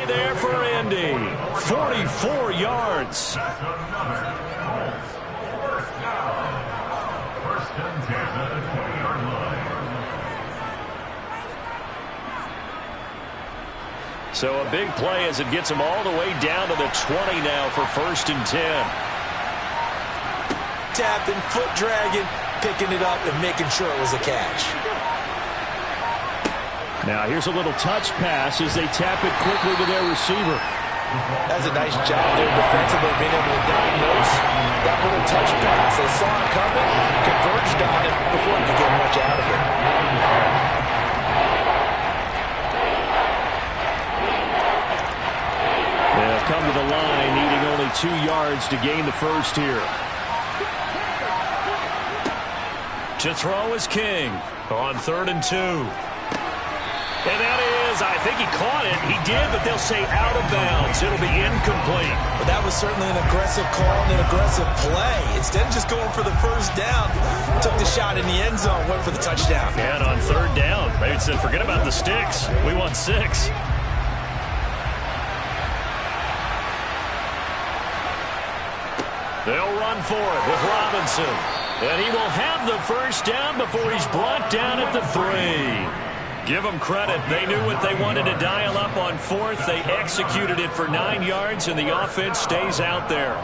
play there for Indy. 44 yards. So a big play as it gets him all the way down to the 20 now for 1st and 10. Tapping, foot dragging, picking it up and making sure it was a catch. Now here's a little touch pass as they tap it quickly to their receiver. That's a nice job there defensively, being able to diagnose that little touch pass. They saw it coming, converged on it before he could get much out of it. They'll come to the line, needing only 2 yards to gain the first here. To throw is King on 3rd and 2. And that is, I think he caught it. He did, but they'll say out of bounds. It'll be incomplete. But that was certainly an aggressive call and an aggressive play. Instead of just going for the first down, took the shot in the end zone, went for the touchdown. And on 3rd down, they said, forget about the sticks. We want 6. They'll run for it with Robinson. And he will have the first down before he's brought down at the 3. Give them credit. They knew what they wanted to dial up on 4th. They executed it for 9 yards, and the offense stays out there.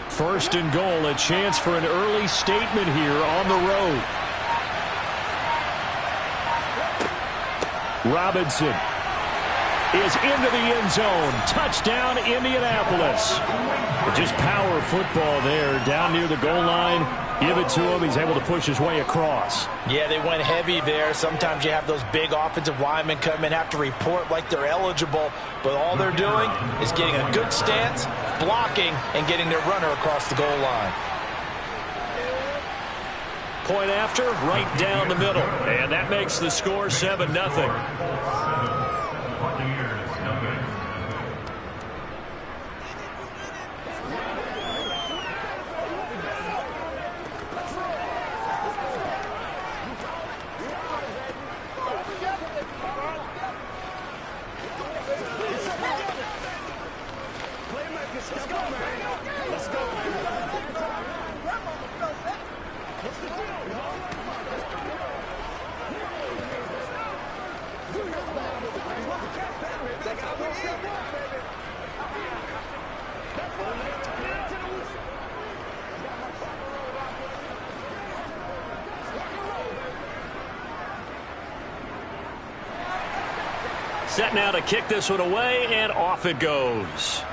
1st and goal, a chance for an early statement here on the road. Robinson is into the end zone. Touchdown, Indianapolis. Just power football there down near the goal line. Give it to him. He's able to push his way across. Yeah, they went heavy there. Sometimes you have those big offensive linemen come in, have to report like they're eligible, but all they're doing is getting a good stance, blocking, and getting their runner across the goal line. Point after, right down the middle. And that makes the score 7-0. Set now to kick this one away, and off it goes.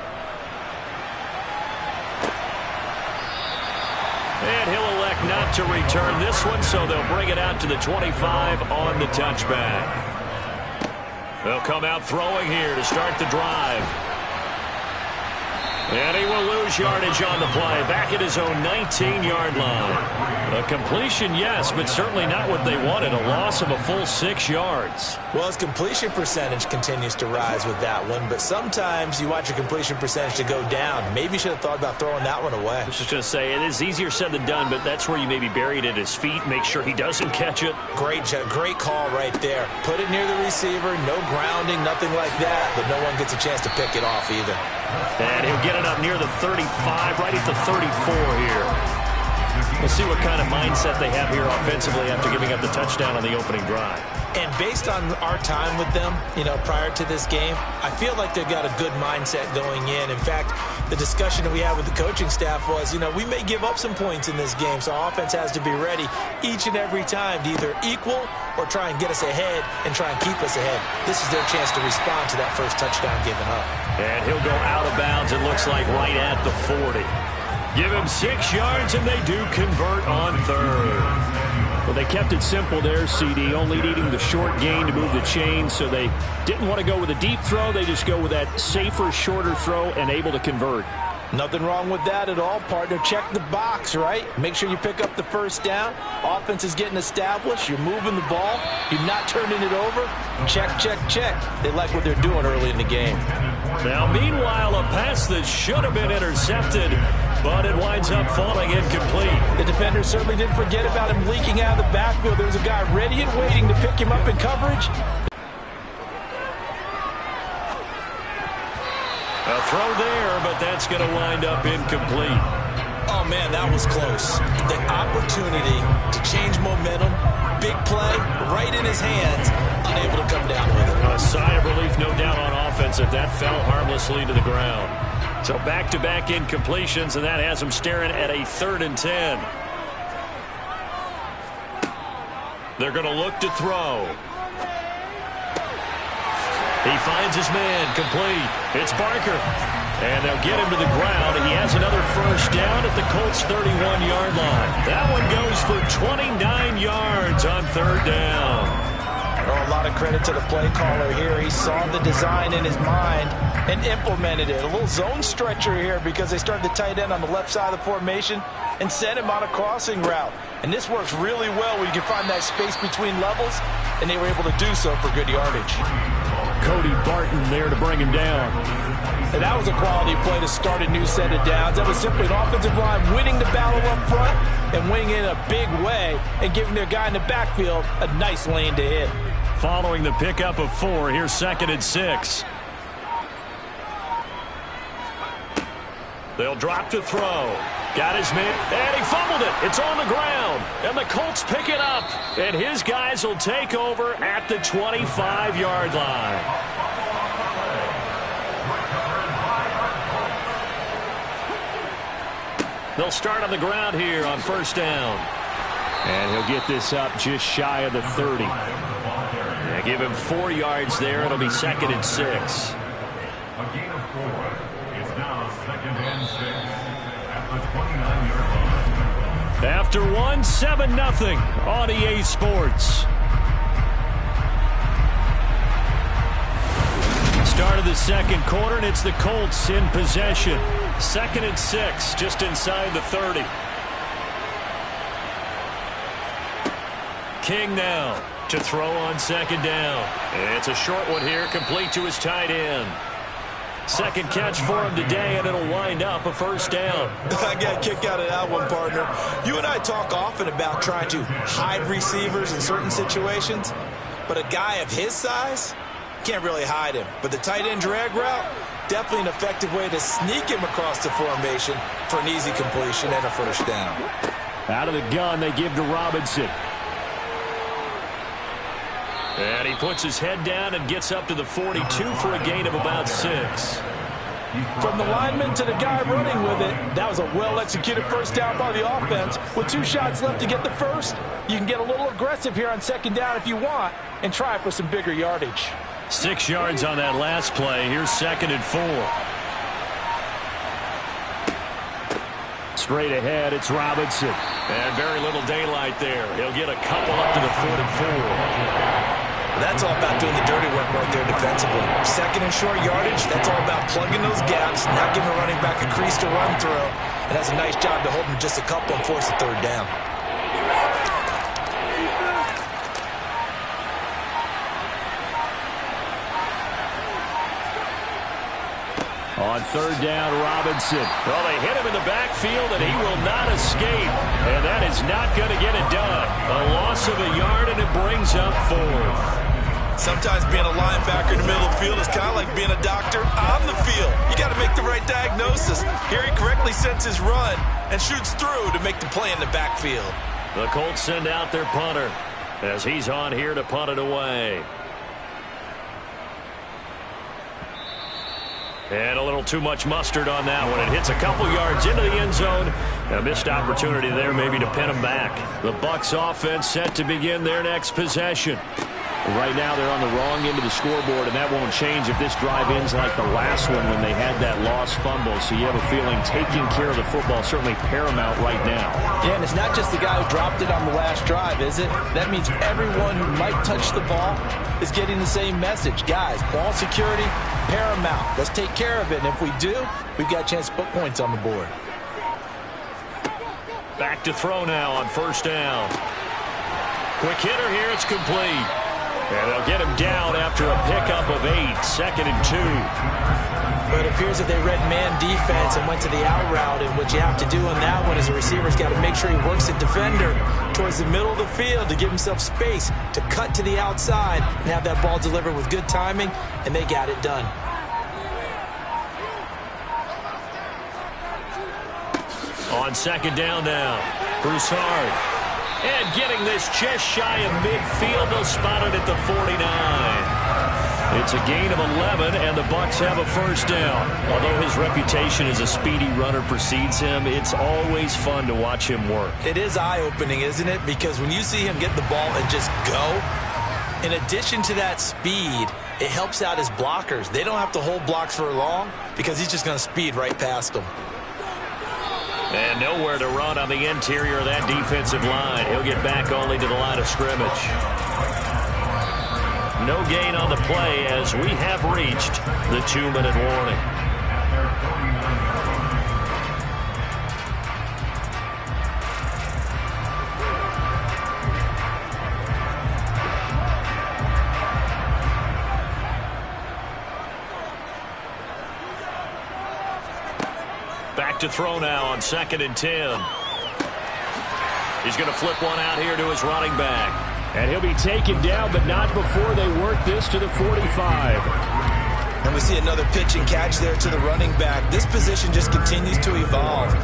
And he'll elect not to return this one, so they'll bring it out to the 25 on the touchback. They'll come out throwing here to start the drive. And he will lose yardage on the play, back at his own 19-yard line. A completion, yes, but certainly not what they wanted. A loss of a full 6 yards. Well, his completion percentage continues to rise with that one, but sometimes you want your completion percentage to go down. Maybe you should have thought about throwing that one away. I was just going to say, it is easier said than done, but that's where you maybe bury it at his feet, make sure he doesn't catch it. Great call right there. Put it near the receiver, no grounding, nothing like that, but no one gets a chance to pick it off either. And he'll get it up near the 35, right at the 34 here. We'll see what kind of mindset they have here offensively after giving up the touchdown on the opening drive. And based on our time with them, prior to this game, I feel like they've got a good mindset going in. In fact, the discussion that we had with the coaching staff was, we may give up some points in this game, so our offense has to be ready each and every time to either equal or try and get us ahead and try and keep us ahead. This is their chance to respond to that first touchdown given up. And he'll go out of bounds, it looks like, right at the 40. Give him 6 yards, and they do convert on 3rd. Well, they kept it simple there, CD, only needing the short gain to move the chains, so they didn't want to go with a deep throw. They just go with that safer, shorter throw and able to convert. Nothing wrong with that at all, partner. Check the box, right? Make sure you pick up the first down. Offense is getting established. You're moving the ball. You're not turning it over. Check, check, check. They like what they're doing early in the game. Now, meanwhile, a pass that should have been intercepted but it winds up falling incomplete. The defender certainly didn't forget about him leaking out of the backfield. There was a guy ready and waiting to pick him up in coverage. A throw there, but that's going to wind up incomplete. Oh, man, that was close. The opportunity to change momentum, big play, right in his hands, unable to come down with it. A sigh of relief, no doubt, on offense if that fell harmlessly to the ground. So back-to-back incompletions, and that has him staring at a 3rd and 10. They're going to look to throw. He finds his man, complete. It's Barker. And they'll get him to the ground. He has another first down at the Colts' 31-yard line. That one goes for 29 yards on 3rd down. Oh, a lot of credit to the play caller here. He saw the design in his mind and implemented it. A little zone stretcher here because they started the tight end on the left side of the formation and sent him on a crossing route. And this works really well where you can find that space between levels, and they were able to do so for good yardage. Cody Barton there to bring him down. And that was a quality play to start a new set of downs. That was simply an offensive line winning the battle up front and winning in a big way and giving their guy in the backfield a nice lane to hit. Following the pickup of 4, here's 2nd and 6. They'll drop to throw. Got his man, and he fumbled it. It's on the ground, and the Colts pick it up, and his guys will take over at the 25-yard line. They'll start on the ground here on 1st down. And he'll get this up just shy of the 30. They give him 4 yards there. It'll be 2nd and 6. A gain of 4. It's now 2nd and 6 at the 29-yard line. After 1, 7-0 on EA Sports. Start of the 2nd quarter, and it's the Colts in possession. 2nd and 6, just inside the 30. King now to throw on 2nd down. It's a short one here, complete to his tight end. 2nd catch for him today, and it'll wind up a 1st down. I got a kick out of that one, partner. You and I talk often about trying to hide receivers in certain situations, but a guy of his size can't really hide him. But the tight end drag route, definitely an effective way to sneak him across the formation for an easy completion and a 1st down. Out of the gun, they give to Robinson. And he puts his head down and gets up to the 42 for a gain of about 6. From the lineman to the guy running with it, that was a well-executed 1st down by the offense. With 2 shots left to get the 1st, you can get a little aggressive here on 2nd down if you want and try for some bigger yardage. 6 yards on that last play. Here's 2nd and 4. Straight ahead, it's Robinson. And very little daylight there. He'll get a couple up to the 44. That's all about doing the dirty work right there defensively. 2nd and short yardage, that's all about plugging those gaps, not giving a running back a crease to run through, and that's a nice job to hold him just a couple and force a 3rd down. On 3rd down, Robinson. Well, they hit him in the backfield, and he will not escape. And that is not going to get it done. A loss of a yard, and it brings up 4th. Sometimes being a linebacker in the middle of the field is kind of like being a doctor on the field. You got to make the right diagnosis. Here he correctly sets his run and shoots through to make the play in the backfield. The Colts send out their punter as he's on here to punt it away. And a little too much mustard on that one. It hits a couple yards into the end zone. A missed opportunity there maybe to pin him back. The Bucs offense set to begin their next possession. Right now they're on the wrong end of the scoreboard, and that won't change if this drive ends like the last one when they had that lost fumble. So you have a feeling taking care of the football certainly paramount right now. Yeah, and it's not just the guy who dropped it on the last drive, is it? That means everyone who might touch the ball is getting the same message. Guys, ball security, paramount. Let's take care of it, and if we do, we've got a chance to put points on the board. Back to throw now on 1st down. Quick hitter here, it's complete. And they'll get him down after a pickup of 8, 2nd and 2. But it appears that they read man defense and went to the out route. And what you have to do on that one is the receiver's got to make sure he works the defender towards the middle of the field to give himself space to cut to the outside and have that ball delivered with good timing, and they got it done. On second down now, Broussard. And getting this just shy of midfield, they'll spot it at the 49. It's a gain of 11, and the Bucs have a first down. Although his reputation as a speedy runner precedes him, it's always fun to watch him work. It is eye-opening, isn't it? Because when you see him get the ball and just go, in addition to that speed, it helps out his blockers. They don't have to hold blocks for long because he's just going to speed right past them. And nowhere to run on the interior of that defensive line. He'll get back only to the line of scrimmage. No gain on the play as we have reached the 2-minute warning. Back to throw now on 2nd and 10. He's going to flip one out here to his running back. And he'll be taken down, but not before they work this to the 45. And we see another pitch and catch there to the running back. This position just continues to evolve.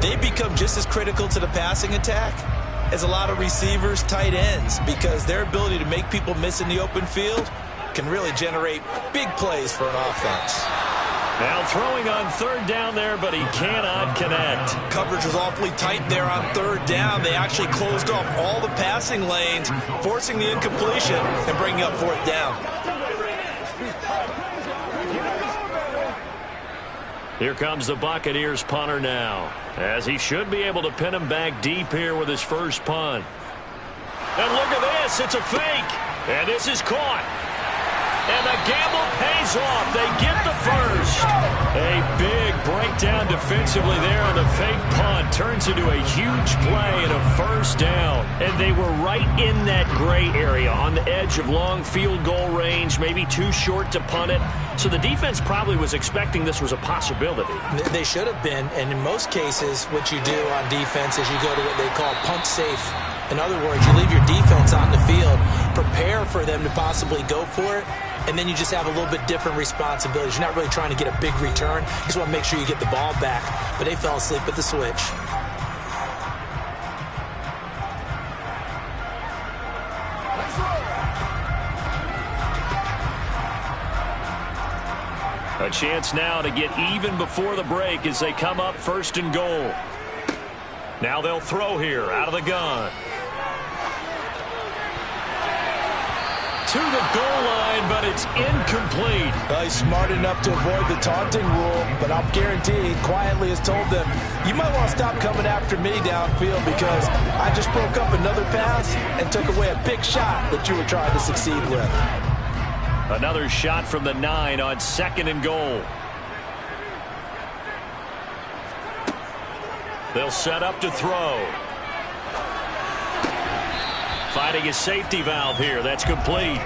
They become just as critical to the passing attack as a lot of receivers, tight ends, because their ability to make people miss in the open field can really generate big plays for an offense. Now throwing on 3rd down there, but he cannot connect. Coverage was awfully tight there on 3rd down. They actually closed off all the passing lanes, forcing the incompletion and bringing up 4th down. Here comes the Buccaneers punter now, as he should be able to pin him back deep here with his first punt. And look at this, it's a fake, and this is caught. And the gamble pays off. They get the first. A big breakdown defensively there on the fake punt. Turns into a huge play and a first down. And they were right in that gray area on the edge of long field goal range, maybe too short to punt it. So the defense probably was expecting this was a possibility. They should have been. And in most cases, what you do on defense is you go to what they call punt safe. In other words, you leave your defense out in the field, prepare for them to possibly go for it, and then you just have a little bit different responsibilities. You're not really trying to get a big return. You just want to make sure you get the ball back. But they fell asleep at the switch. A chance now to get even before the break as they come up 1st and goal. Now they'll throw here out of the gun. To the goal line, but it's incomplete. Well, he's smart enough to avoid the taunting rule, but I'll guarantee he quietly has told them, you might want to stop coming after me downfield because I just broke up another pass and took away a big shot that you were trying to succeed with. Another shot from the 9 on 2nd and goal. They'll set up to throw. Finding his safety valve here. That's complete.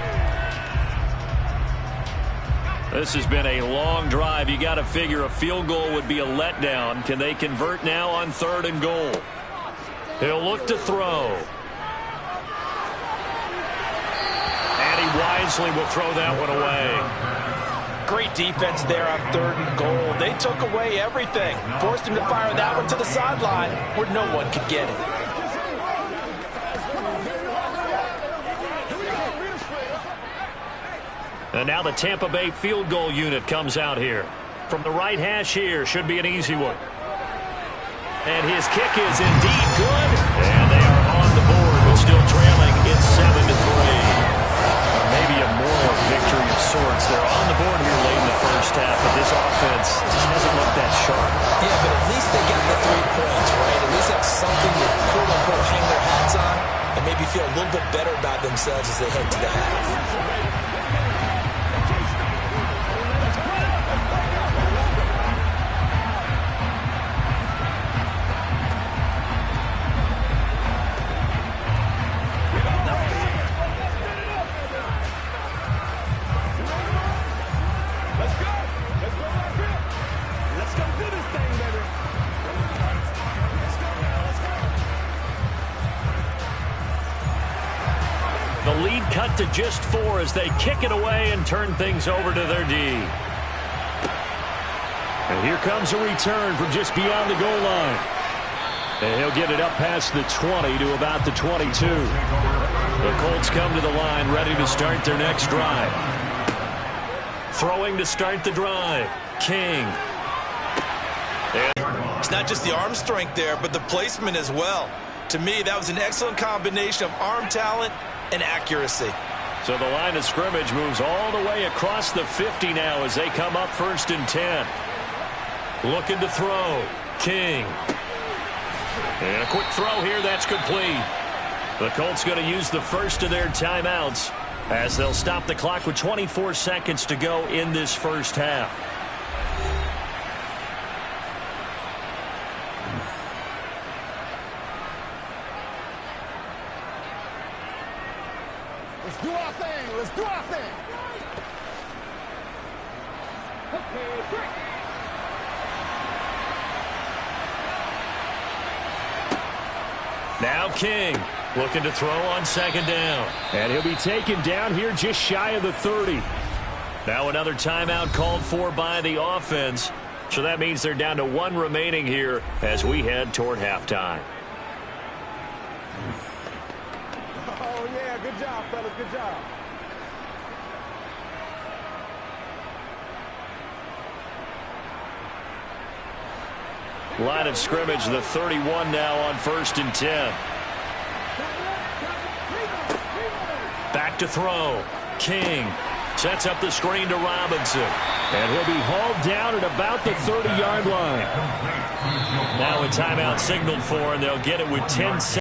This has been a long drive. You got to figure a field goal would be a letdown. Can they convert now on 3rd and goal? He'll look to throw. And he wisely will throw that one away. Great defense there on 3rd and goal. They took away everything. Forced him to fire that one to the sideline where no one could get it. And now the Tampa Bay field goal unit comes out here. From the right hash here, should be an easy one. And his kick is indeed good. And they are on the board, but still trailing. It's 7-3. Maybe a moral victory of sorts. They're on the board here late in the first half, but this offense just hasn't looked that sharp. Yeah, but at least they got the 3 points, right? At least that's something to quote-unquote hang their hats on and maybe feel a little bit better about themselves as they head to the half. The lead cut to just 4 as they kick it away and turn things over to their D. And here comes a return from just beyond the goal line. And he'll get it up past the 20 to about the 22. The Colts come to the line ready to start their next drive. Throwing to start the drive. King. It's not just the arm strength there, but the placement as well. To me, that was an excellent combination of arm talent and accuracy. So the line of scrimmage moves all the way across the 50 now as they come up 1st and 10. Looking to throw. King. And a quick throw here. That's complete. The Colts going to use the first of their timeouts as they'll stop the clock with 24 seconds to go in this first half. Let's do our thing. Let's do our thing. Okay, break. Now King looking to throw on 2nd down. And he'll be taken down here just shy of the 30. Now another timeout called for by the offense. So that means they're down to 1 remaining here as we head toward halftime. Oh, yeah. Good job, fellas. Good job. Line of scrimmage, the 31 now on 1st and 10. Back to throw. King sets up the screen to Robinson. And he'll be hauled down at about the 30-yard line. Now a timeout signaled for, and they'll get it with 10 seconds.